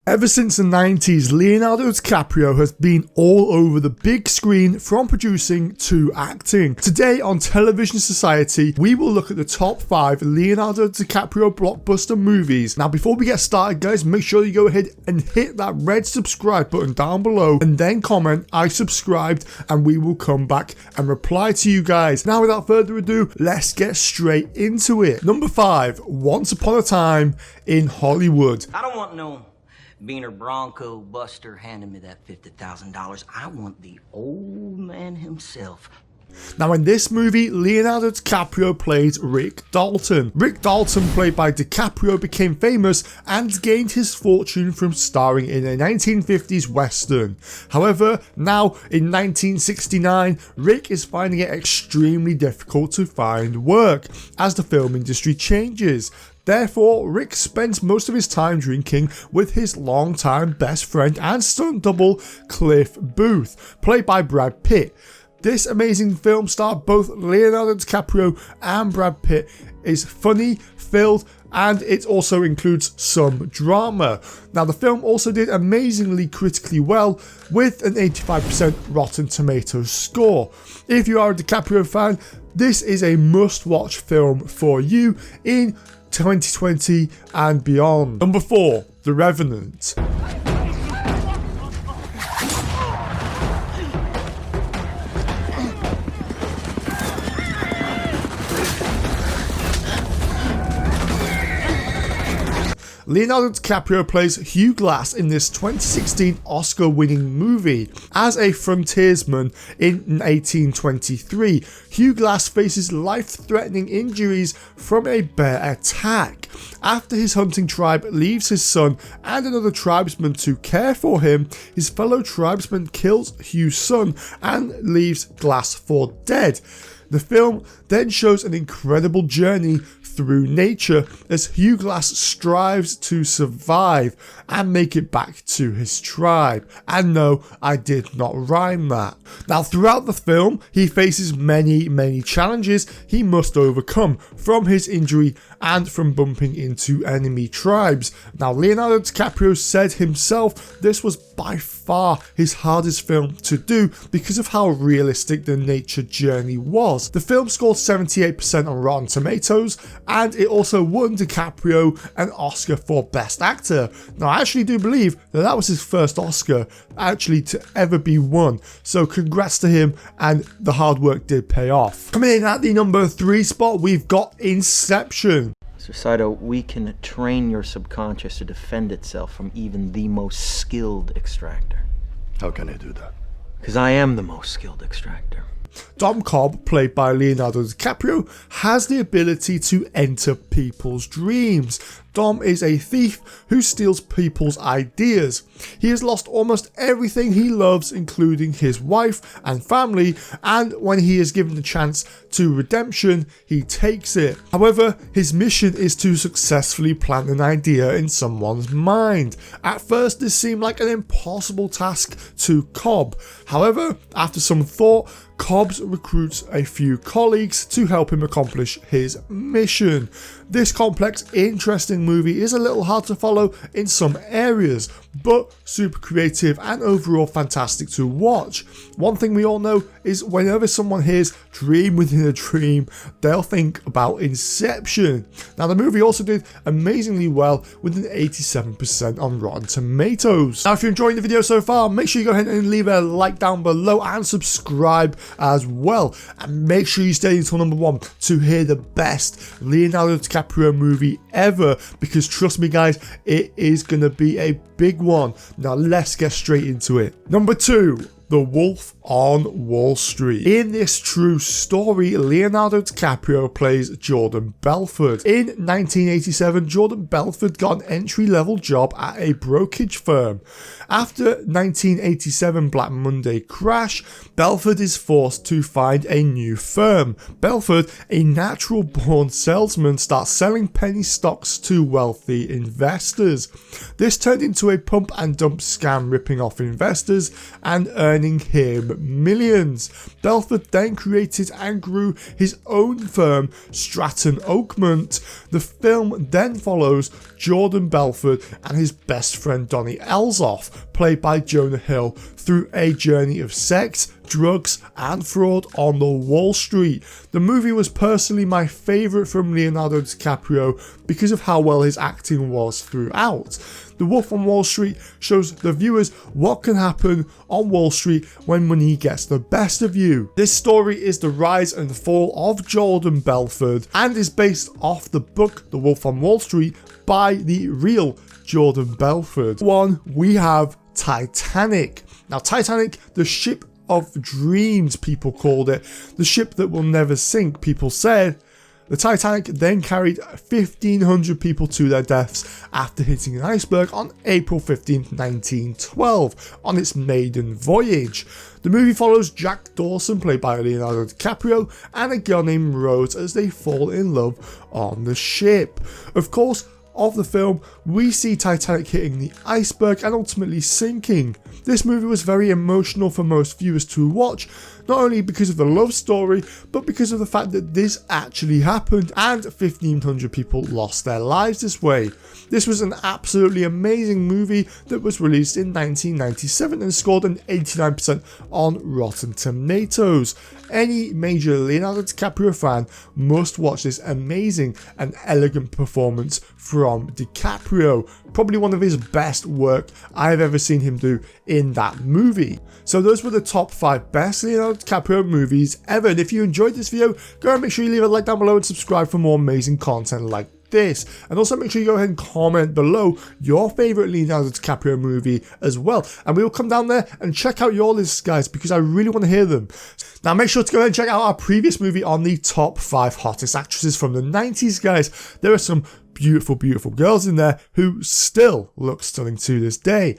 Ever since the 90s, Leonardo Dicaprio has been all over the big screen from producing to acting. Today on Television Society, we will look at the top 5 Leonardo DiCaprio blockbuster movies. Now before we get started guys, make sure you go ahead and hit that red subscribe button down below and then comment "I subscribed" and we will come back and reply to you guys. Now without further ado, let's get straight into it. Number 5, Once Upon a Time in Hollywood. I don't want no Beaner Bronco Buster handing me that $50,000. I want the old man himself. Now in this movie, Leonardo DiCaprio plays Rick Dalton. Rick Dalton, played by DiCaprio, became famous and gained his fortune from starring in a 1950s western. However, now in 1969, Rick is finding it extremely difficult to find work as the film industry changes. Therefore, Rick spends most of his time drinking with his longtime best friend and stunt double, Cliff Booth, played by Brad Pitt. This amazing film starred both Leonardo DiCaprio and Brad Pitt is funny, filled, and it also includes some drama. Now the film also did amazingly critically well with an 85% Rotten Tomatoes score. If you are a DiCaprio fan, this is a must-watch film for you in 2020 and beyond. Number 4, The Revenant. Leonardo DiCaprio plays Hugh Glass in this 2016 Oscar-winning movie. As a frontiersman in 1823, Hugh Glass faces life-threatening injuries from a bear attack. After his hunting tribe leaves his son and another tribesman to care for him, his fellow tribesman kills Hugh's son and leaves Glass for dead. The film then shows an incredible journey through nature as Hugh Glass strives to survive and make it back to his tribe. And no, I did not rhyme that. Now throughout the film, he faces many challenges he must overcome from his injury and from bumping into enemy tribes. Now Leonardo DiCaprio said himself this was by far his hardest film to do because of how realistic the nature journey was. The film scored 78% on Rotten Tomatoes and it also won DiCaprio an Oscar for Best Actor. Now I actually do believe that was his first Oscar actually to ever be won, so congrats to him and the hard work did pay off. Coming in at the number 3 spot, we've got Inception. Sir Saito, we can train your subconscious to defend itself from even the most skilled extractor. How can I do that? Because I am the most skilled extractor. Dom Cobb, played by Leonardo DiCaprio, has the ability to enter people's dreams. Dom is a thief who steals people's ideas. He has lost almost everything he loves, including his wife and family, and when he is given the chance to redemption, he takes it. However, his mission is to successfully plant an idea in someone's mind. At first, this seemed like an impossible task to Cobb. However, after some thought, Cobbs recruits a few colleagues to help him accomplish his mission. This complex, interesting movie is a little hard to follow in some areas, but super creative and overall fantastic to watch. One thing we all know is whenever someone hears "dream within a dream," they'll think about Inception. Now the movie also did amazingly well with an 87% on Rotten Tomatoes. Now if you're enjoying the video so far, make sure you go ahead and leave a like down below and subscribe as well, and make sure you stay until number 1 to hear the best Leonardo DiCaprio movie ever, because trust me guys, it is gonna be a big one. Now let's get straight into it. Number 2, The Wolf on Wall Street. In this true story, Leonardo DiCaprio plays Jordan Belfort. In 1987, Jordan Belfort got an entry-level job at a brokerage firm. After 1987 Black Monday crash, Belfort is forced to find a new firm. Belfort, a natural-born salesman, starts selling penny stocks to wealthy investors. This turned into a pump and dump scam, ripping off investors and earning earning him millions. Belford then created and grew his own firm, Stratton Oakmont. The film then follows Jordan Belford and his best friend Donnie Elzoff, played by Jonah Hill, through a journey of sex, drugs and fraud on the Wall Street. The movie was personally my favourite from Leonardo Dicaprio because of how well his acting was throughout. The Wolf on Wall Street shows the viewers what can happen on Wall Street when money gets the best of you. This story is the rise and fall of Jordan Belford and is based off the book The Wolf on Wall Street by the real Jordan Belford. One, we have Titanic. Now Titanic, the ship of dreams, people called it, the ship that will never sink, people said. The Titanic then carried 1,500 people to their deaths after hitting an iceberg on April 15, 1912, on its maiden voyage. The movie follows Jack Dawson, played by Leonardo DiCaprio, and a girl named Rose as they fall in love on the ship. Of course, of the film, we see Titanic hitting the iceberg and ultimately sinking. This movie was very emotional for most viewers to watch, not only because of the love story, but because of the fact that this actually happened and 1,500 people lost their lives this way. This was an absolutely amazing movie that was released in 1997 and scored an 89% on Rotten Tomatoes. Any major Leonardo DiCaprio fan must watch this amazing and elegant performance from DiCaprio. Probably one of his best work I've ever seen him do in that movie. So those were the top 5 best Leonardo DiCaprio movies ever. And if you enjoyed this video, go and make sure you leave a like down below and subscribe for more amazing content like this. And also make sure you go ahead and comment below your favourite Leonardo DiCaprio movie as well. And we will come down there and check out your lists, guys, because I really want to hear them. Now make sure to go ahead and check out our previous movie on the top 5 hottest actresses from the 90s, guys. There are some beautiful, beautiful girls in there who still look stunning to this day.